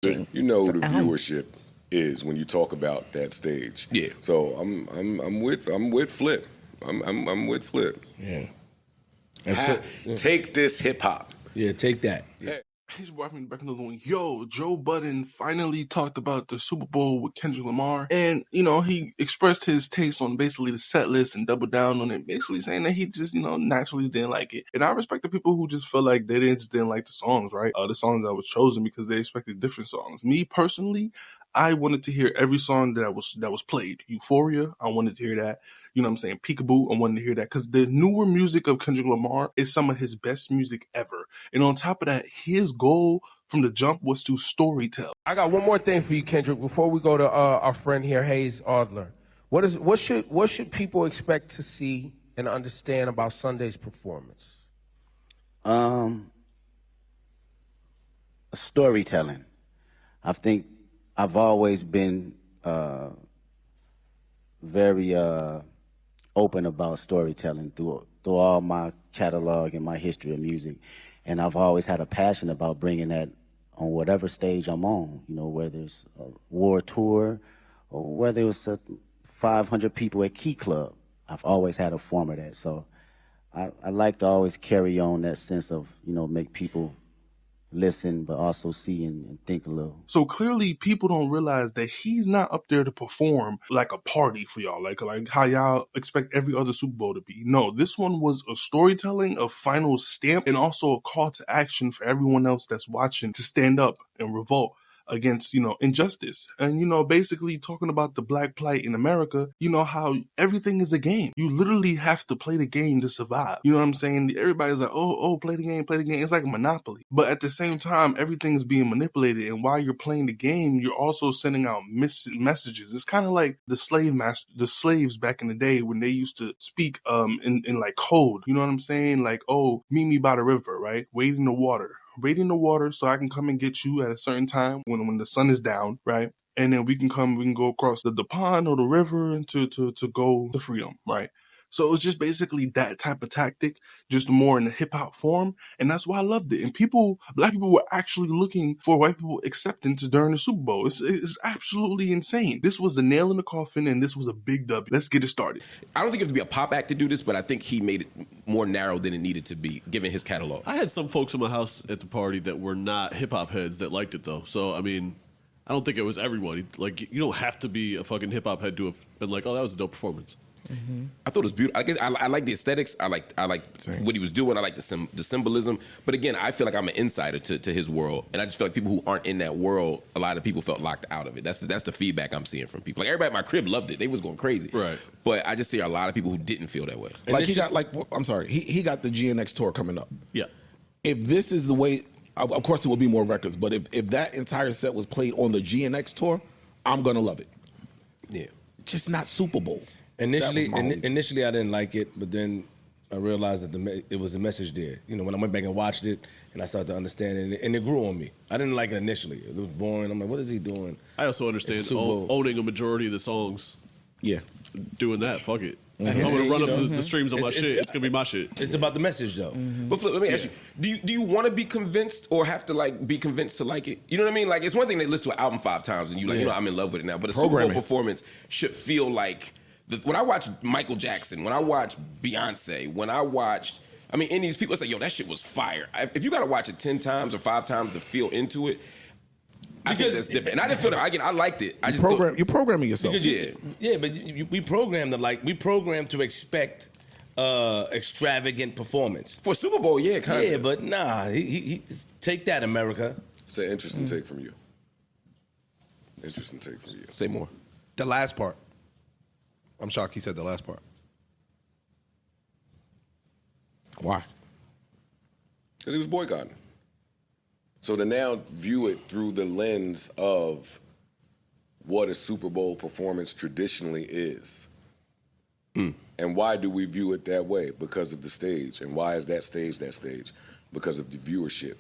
You know who the viewership is when you talk about that stage. Yeah. So I'm with Flip. I'm with Flip. Yeah. Take this hip hop. Yeah, take that. Yeah. He's walking back another one. Yo, Joe Budden finally talked about the Super Bowl with Kendrick Lamar. And, you know, he expressed his taste on basically the set list and doubled down on it, basically saying that he just, you know, naturally didn't like it. And I respect the people who just feel like they didn't like the songs, right? The songs that was chosen because they expected different songs. Me personally, I wanted to hear every song that was played. Euphoria, I wanted to hear that. You know what I'm saying? Peekaboo, I wanted to hear that. Because the newer music of Kendrick Lamar is some of his best music ever. And on top of that, his goal from the jump was to storytell. I got one more thing for you, Kendrick, before we go to our friend here, Hayes Adler. What should people expect to see and understand about Sunday's performance? Storytelling. I think I've always been very open about storytelling through all my catalog and my history of music. And I've always had a passion about bringing that on whatever stage I'm on, you know, whether it's a war tour or whether it was 500 people at Key Club. I've always had a form of that. So I like to always carry on that sense of, you know, make people listen, but also see and think a little. So clearly people don't realize that he's not up there to perform like a party for y'all, like how y'all expect every other Super Bowl to be. No, this one was a storytelling, a final stamp, and also a call to action for everyone else that's watching to stand up and revolt against, you know, injustice. And, you know, basically talking about the black plight in America, you know, how everything is a game. You literally have to play the game to survive. You know what I'm saying? Everybody's like, oh, play the game, play the game. It's like a monopoly. But at the same time, everything is being manipulated. And while you're playing the game, you're also sending out messages. It's kind of like the slaves back in the day when they used to speak in like code. You know what I'm saying? Like, oh, meet me by the river, right? Wade in the water so I can come and get you at a certain time when the sun is down, right? And then we can go across the pond or the river and to go to freedom, right? So it's just basically that type of tactic, just more in the hip hop form. And that's why I loved it. And black people were actually looking for white people acceptance during the Super Bowl. It's absolutely insane. This was the nail in the coffin and this was a big W. Let's get it started. I don't think you have to be a pop act to do this, but I think he made it more narrow than it needed to be, given his catalog. I had some folks in my house at the party that were not hip hop heads that liked it though. So, I mean, I don't think it was everyone. Like, you don't have to be a fucking hip hop head to have been like, oh, that was a dope performance. Mm-hmm. I thought it was beautiful. I guess I like the aesthetics. I like what he was doing. I like the symbolism. But again, I feel like I'm an insider to his world, and I just feel like people who aren't in that world, a lot of people felt locked out of it. That's the feedback I'm seeing from people. Like everybody at my crib loved it. They was going crazy. Right. But I just see a lot of people who didn't feel that way. Like he got he got the GNX tour coming up. Yeah. If this is the way, of course it will be more records. But if that entire set was played on the GNX tour, I'm gonna love it. Yeah. Just not Super Bowl. Initially, I didn't like it, but then I realized that it was a message there. You know, when I went back and watched it, and I started to understand it, and it grew on me. I didn't like it initially. It was boring. I'm like, what is he doing? I also understand owning a majority of the songs. Yeah. Doing that, fuck it. If I'm gonna run up the streams on my shit, it's gonna be my shit. It's about the message, though. But Flip, let me ask you: Do you want to be convinced, or have to like be convinced to like it? You know what I mean? Like it's one thing to listen to an album 5 times and you like, you know, I'm in love with it now. But a Super Bowl performance should feel like when I watch Michael Jackson, when I watch Beyonce, when I watched, I mean, any of these people say, yo, that shit was fire. If you got to watch it 10 times or 5 times to feel into it, I think that's different. And I didn't feel that. Again, I liked it. I just you're programming yourself. But we programmed we programmed to expect extravagant performance for Super Bowl. Yeah, kind of. Yeah, but nah. He take that, America. It's an interesting take from you. Interesting take from you. Say more. The last part. I'm shocked he said the last part. Why? Because he was boycotting. So to now view it through the lens of what a Super Bowl performance traditionally is. And why do we view it that way? Because of the stage. And why is that stage that stage? Because of the viewership.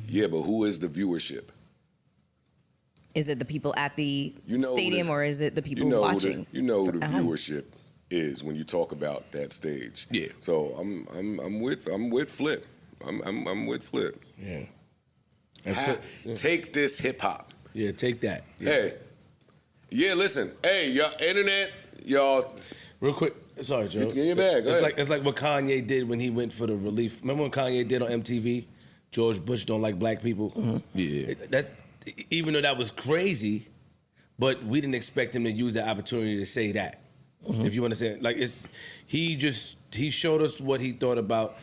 Yeah, but who is the viewership? Is it the people at the stadium or is it the people watching? You know who the viewership is when you talk about that stage. Yeah. So I'm with Flip. I'm with Flip. Yeah. Take this hip hop. Yeah, take that. Yeah. Hey, yeah, listen. Hey, y'all, internet, y'all. Real quick, sorry, Joe. Get in your bag. It's like what Kanye did when he went for the relief. Remember when Kanye did on MTV? George Bush don't like black people. Mm-hmm. Yeah, that's even though that was crazy, but we didn't expect him to use the opportunity to say that. Mm-hmm. If you understand, like he showed us what he thought about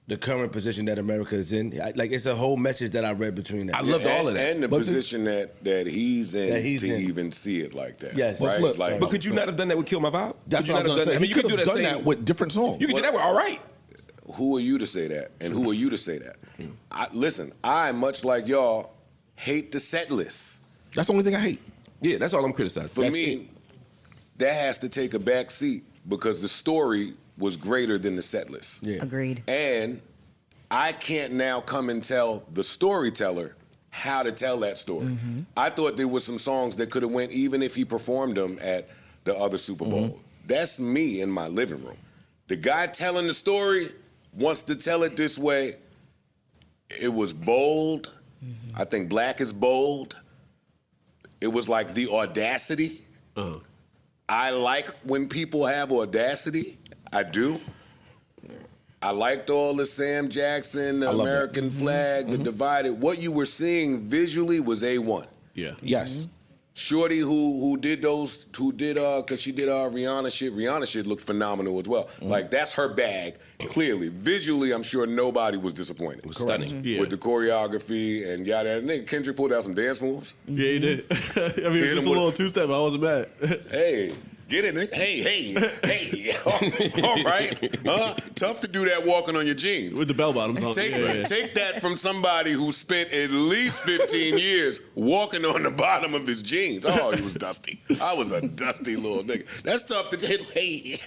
the current position that America is in. Like it's a whole message that I read between that. I loved all of that. And the position that he's in even see it like that. Yes. Right? Flip, like, but could you not have done that with Kill My Vibe? That's could what I was going to say. I mean, you could do that with different songs. You could do that with All Right. Who are you to say that? And who are you to say that? Listen, I, much like y'all, hate the set list. That's the only thing I hate. Yeah, that's all I'm criticizing. For me, that has to take a back seat because the story was greater than the set list. Yeah. Agreed. And I can't now come and tell the storyteller how to tell that story. Mm-hmm. I thought there were some songs that could have went even if he performed them at the other Super Bowl. Mm-hmm. That's me in my living room. The guy telling the story wants to tell it this way. It was bold. Mm-hmm. I think Black is bold. It was like the audacity. Uh-huh. I like when people have audacity. I do. I liked all the Sam Jackson, the American flag, the divided. What you were seeing visually was A1. Yeah. Yes. Shorty who did cause she did Rihanna shit looked phenomenal as well. Like that's her bag, clearly. Visually, I'm sure nobody was disappointed. It was stunning. Yeah. With the choreography and yada. And then Kendrick pulled out some dance moves. Yeah, he did. I mean, it was just a little two-step, I wasn't mad. Hey. Get it, nigga. Hey. All right. Tough to do that walking on your jeans. With the bell bottoms on. Take that from somebody who spent at least 15 years walking on the bottom of his jeans. Oh, he was dusty. I was a dusty little nigga. That's tough to hit. Hey.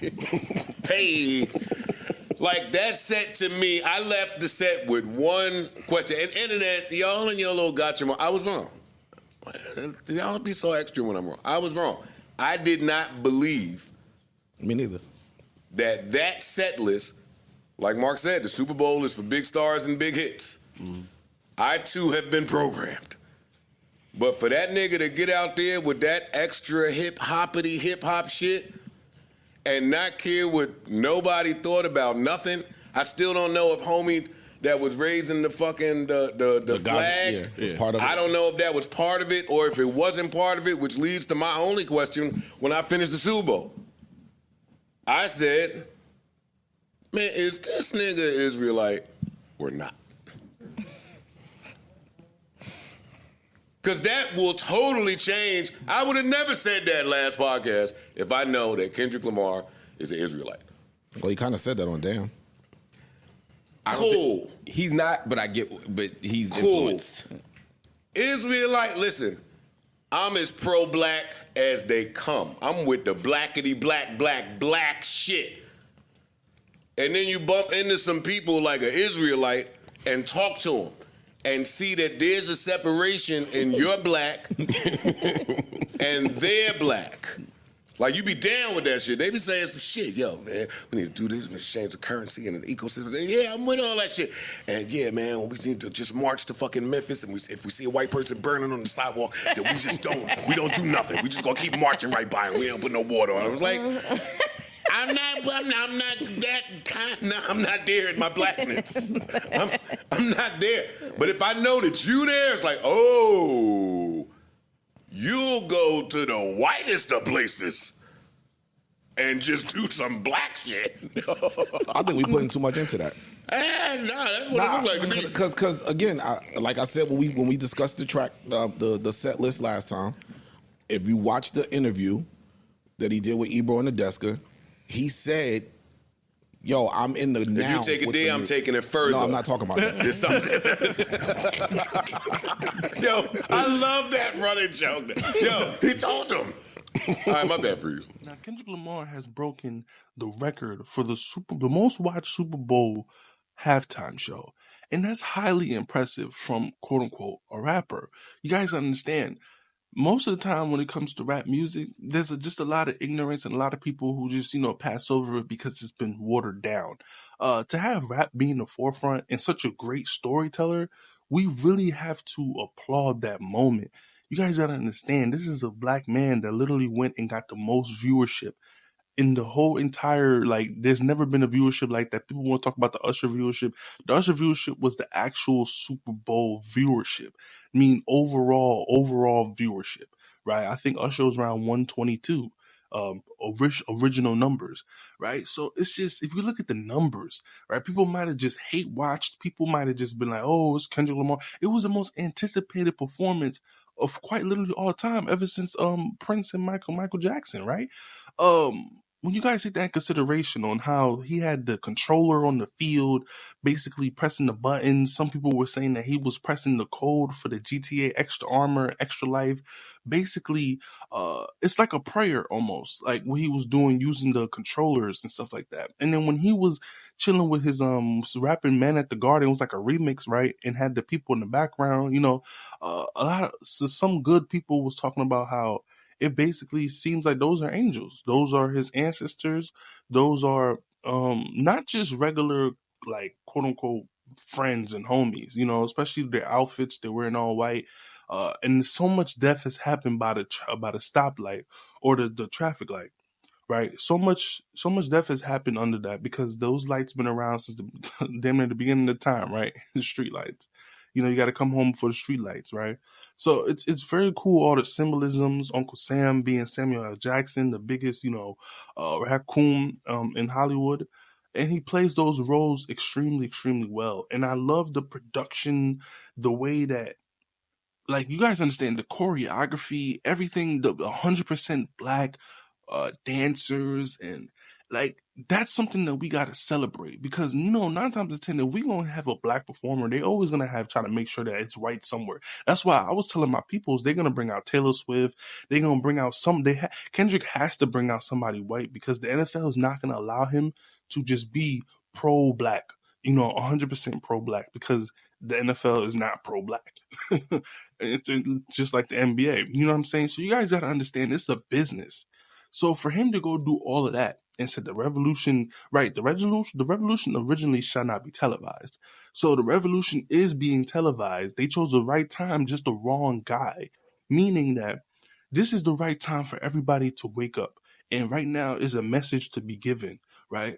Like that set to me, I left the set with one question. And internet, y'all and your little gotcha. I was wrong. Y'all be so extra when I'm wrong. I was wrong. I did not believe. Me neither. That set list, like Mark said, the Super Bowl is for big stars and big hits. Mm-hmm. I too have been programmed. But for that nigga to get out there with that extra hip-hoppity hip-hop shit and not care what nobody thought about nothing, I still don't know if homie that was raising the fucking the flag. Was part of it. I don't know if that was part of it or if it wasn't part of it, which leads to my only question when I finished the Super Bowl. I said, man, is this nigga Israelite or not? Because that will totally change. I would have never said that last podcast if I know that Kendrick Lamar is an Israelite. Well, he kind of said that on Damn. Cool. He's not, but he's influenced. Israelite, listen, I'm as pro-black as they come. I'm with the blackity black shit. And then you bump into some people like an Israelite and talk to them and see that there's a separation in your black and their black. Like, you be down with that shit. They be saying some shit. Yo, man, we need to do this. We need to change the currency and the ecosystem. Yeah, I'm with all that shit. And yeah, man, we need to just march to fucking Memphis. And if we see a white person burning on the sidewalk, then we don't do nothing. We just gonna keep marching right by him. We don't put no water on him. I was like, I'm not that kind. No, I'm not there in my blackness. I'm not there. But if I know that you there, it's like, oh, you'll go to the whitest of places and just do some black shit. I think we putting too much into that. Nah, that's what it looks like to me. Because again, like I said when we discussed the track, the set list last time, if you watch the interview that he did with Ebro and Nadeska, he said, yo, I'm in the now. If you take it there, I'm taking it further. No, I'm not talking about that. Yo, I love that running joke. Yo, he told him. All right, my bad for you. Now, Kendrick Lamar has broken the record for the most watched Super Bowl halftime show. And that's highly impressive from, quote unquote, a rapper. You guys understand, most of the time when it comes to rap music, there's just a lot of ignorance and a lot of people who just, pass over it because it's been watered down. To have rap be in the forefront and such a great storyteller, we really have to applaud that moment. You guys gotta understand, this is a black man that literally went and got the most viewership in the whole entire, like, there's never been a viewership like that. People want to talk about the Usher viewership. The Usher viewership was the actual Super Bowl viewership. I mean, overall viewership, right? I think Usher was around 122, original numbers, right? So it's just, if you look at the numbers, right, people might have just hate watched. People might have just been like, oh, it's Kendrick Lamar. It was the most anticipated performance of quite literally all time ever since Prince and Michael Jackson, right? When you guys take that in consideration on how he had the controller on the field, basically pressing the buttons, some people were saying that he was pressing the code for the GTA Extra Armor, Extra Life. Basically, it's like a prayer almost, like what he was doing using the controllers and stuff like that. And then when he was chilling with his rapping Man at the Garden, it was like a remix, right? And had the people in the background, some good people was talking about how it basically seems like those are angels. Those are his ancestors. Those are not just regular, like, quote unquote friends and homies, especially their outfits. They're wearing all white. And so much death has happened by the stoplight or the traffic light. Right, so much death has happened under that because those lights been around since damn near the beginning of time, right? The street lights, you got to come home for the street lights, right? So it's very cool, all the symbolisms. Uncle Sam being Samuel L. Jackson, the biggest raccoon in Hollywood, and he plays those roles extremely well. And I love the production, the way that, like, you guys understand the choreography, everything, the 100% black dancers, and like that's something that we got to celebrate because 9 times out of 10, if we gonna have a black performer, they always gonna have try to make sure that it's white somewhere. That's why I was telling my peoples they're gonna bring out Taylor Swift, they're gonna bring out Kendrick has to bring out somebody white because the NFL is not gonna allow him to just be pro black, 100% pro black, because the NFL is not pro black. It's just like the NBA. You know what I'm saying? So you guys got to understand, it's a business. So for him to go do all of that and said the revolution originally shall not be televised. So the revolution is being televised. They chose the right time, just the wrong guy, meaning that this is the right time for everybody to wake up. And right now is a message to be given, right?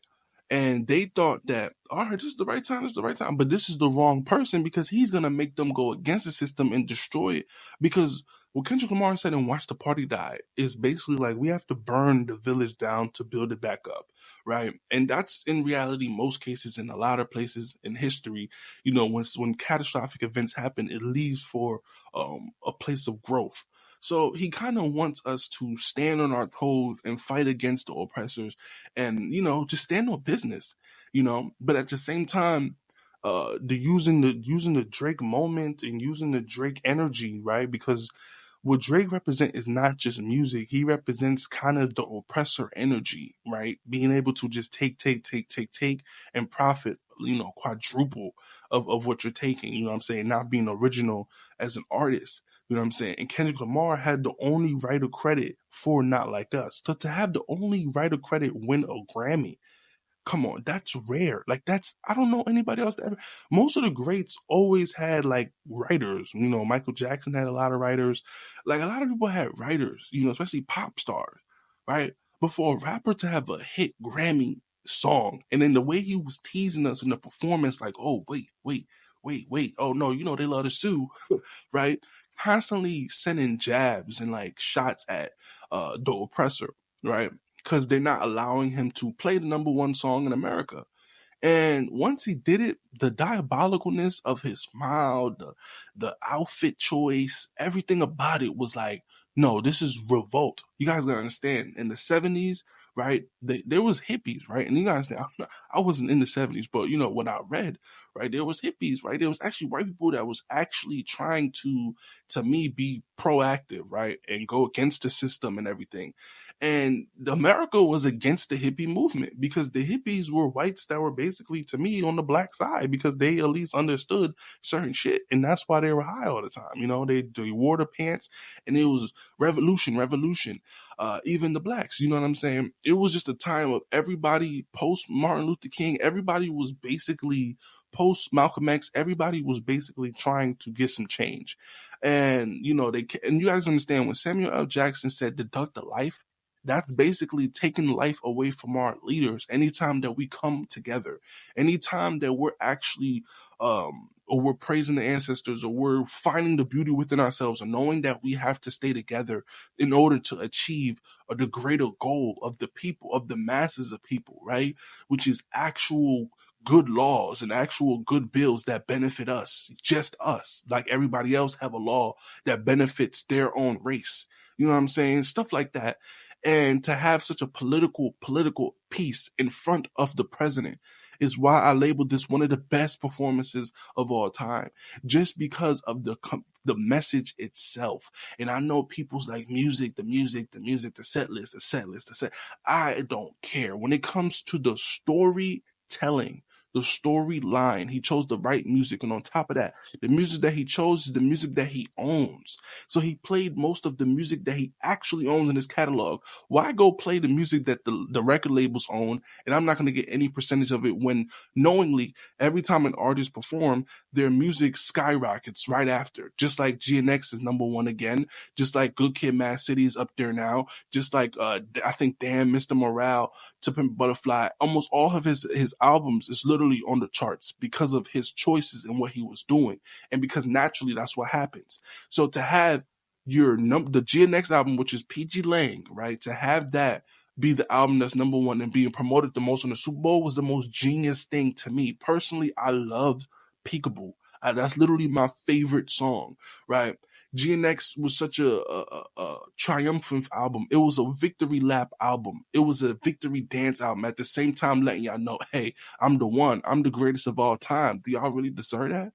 And they thought that, all right, this is the right time, but this is the wrong person because he's going to make them go against the system and destroy it. Because what Kendrick Lamar said in Watch the Party Die is basically like, we have to burn the village down to build it back up, right? And that's in reality, most cases in a lot of places in history, when catastrophic events happen, it leaves for a place of growth. So he kind of wants us to stand on our toes and fight against the oppressors and, just stand on business, but at the same time, using the Drake moment and using the Drake energy, right? Because what Drake represents is not just music. He represents kind of the oppressor energy, right? Being able to just take and profit, quadruple of what you're taking, you know what I'm saying? Not being original as an artist. You know what I'm saying? And Kendrick Lamar had the only writer credit for Not Like Us. So to have the only writer credit win a Grammy, come on, that's rare. Like, I don't know anybody else that ever. Most of the greats always had like writers. Michael Jackson had a lot of writers. Like, a lot of people had writers, especially pop stars, right? But for a rapper to have a hit Grammy song, and then the way he was teasing us in the performance, like, oh, wait. Oh, no, they love to sue, right? Constantly sending jabs and like shots at the oppressor, right? Because they're not allowing him to play the number one song in America. And once he did it, the diabolicalness of his smile, the outfit choice, everything about it was like, no, this is revolt. You guys gotta understand, in the 70s, right, there was hippies, right? And you gotta understand, I wasn't in the 70s, but what I read, right, there was hippies, right? There was actually white people that was actually trying to me, be proactive, right? And go against the system and everything. And America was against the hippie movement because the hippies were whites that were basically, to me, on the black side because they at least understood certain shit. And that's why they were high all the time. They wore the pants and it was revolution. Even the blacks, you know what I'm saying? it was just a time of everybody post Martin Luther King. Everybody was basically post Malcolm X. Everybody was basically trying to get some change. And, you know, and you guys understand when Samuel L. Jackson said deduct a life, that's basically taking life away from our leaders. Anytime that we come together, anytime that we're actually, or we're praising the ancestors, or we're finding the beauty within ourselves, and knowing that we have to stay together in order to achieve the greater goal of the people, of the masses of people, right? Which is actual good laws and actual good bills that benefit us, just us. Like everybody else have a law that benefits their own race. You know what I'm saying? Stuff like that. And to have such a political piece in front of the president is why I labeled this one of the best performances of all time, just because of the message itself. And I know people's like the set list. I don't care. When it comes to the storytelling, the storyline, he chose the right music. And on top of that, the music that he chose is the music that he owns. So he played most of the music that he actually owns in his catalog. Why go play the music that the record labels own, and I'm not going to get any percentage of it, when knowingly every time an artist perform, their music skyrockets right after. Just like GNX is #1 again, just like Good Kid, Mad City is up there now, just like I think Damn Mr. Morale, To Pimp a Butterfly, almost all of his albums is literally on the charts because of his choices and what he was doing, and because naturally that's what happens. So to have the GNX album, which is PG Lang, right, to have that be the album that's #1 and being promoted the most on the Super Bowl was the most genius thing to me. Personally, I love Peekaboo. That's literally my favorite song, right? GNX was such a triumphant album. It was a victory lap album. It was a victory dance album. At the same time, letting y'all know, hey, I'm the one. I'm the greatest of all time. Do y'all really deserve that?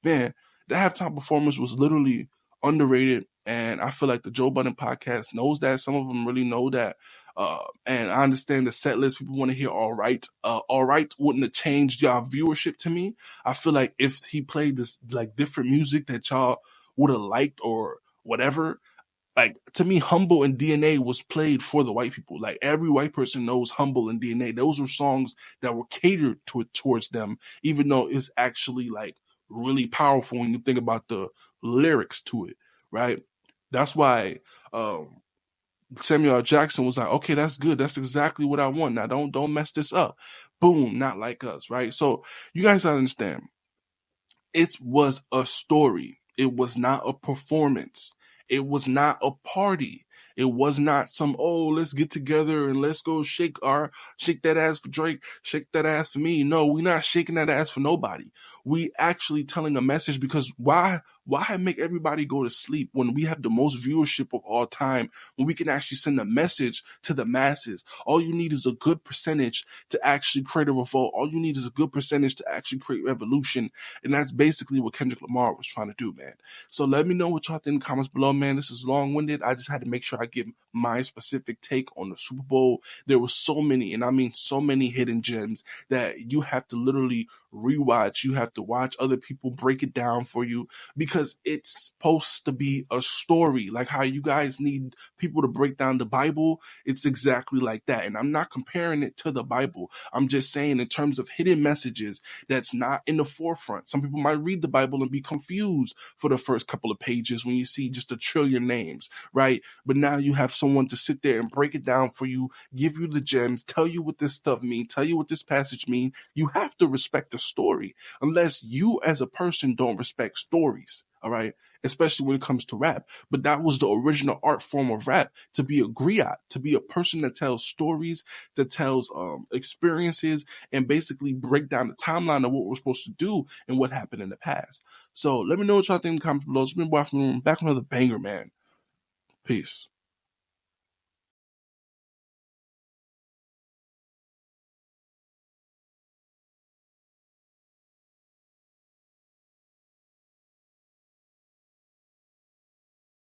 Man, the halftime performance was literally underrated. And I feel like the Joe Budden podcast knows that. Some of them really know that. And I understand the set list. People want to hear All Right. All Right wouldn't have changed y'all viewership to me. I feel like if he played this like different music that y'all would have liked or whatever, like to me, Humble and DNA was played for the white people. Like every white person knows Humble and DNA. Those were songs that were catered towards them, even though it's actually like really powerful when you think about the lyrics to it, right? That's why Samuel L. Jackson was like, okay, that's good. That's exactly what I want. Now don't mess this up. Boom, not like us, right? So you guys gotta understand, it was a story. It was not a performance. It was not a party. It was not some, oh, let's get together and let's go shake that ass for Drake, shake that ass for me. No, we're not shaking that ass for nobody. We actually telling a message, because why make everybody go to sleep when we have the most viewership of all time, when we can actually send a message to the masses? All you need is a good percentage to actually create a revolt. All you need is a good percentage to actually create revolution. And that's basically what Kendrick Lamar was trying to do, man. So let me know what y'all think in the comments below, man. This is long-winded. I just had to make sure I give my specific take on the Super Bowl. There were so many, and I mean so many hidden gems that you have to literally rewatch. You have to watch other people break it down for you, because it's supposed to be a story. Like how you guys need people to break down the Bible, it's exactly like that. And I'm not comparing it to the Bible. I'm just saying in terms of hidden messages that's not in the forefront. Some people might read the Bible and be confused for the first couple of pages when you see just 1 trillion names, right? But now you have someone to sit there and break it down for you, give you the gems, tell you what this stuff means, tell you what this passage means. You have to respect the story, unless you as a person don't respect stories, all right? Especially when it comes to rap. But that was the original art form of rap, to be a griot, to be a person that tells stories, that tells experiences, and basically break down the timeline of what we're supposed to do and what happened in the past. So let me know what y'all think in the comments below. It's been back with another banger, man. Peace.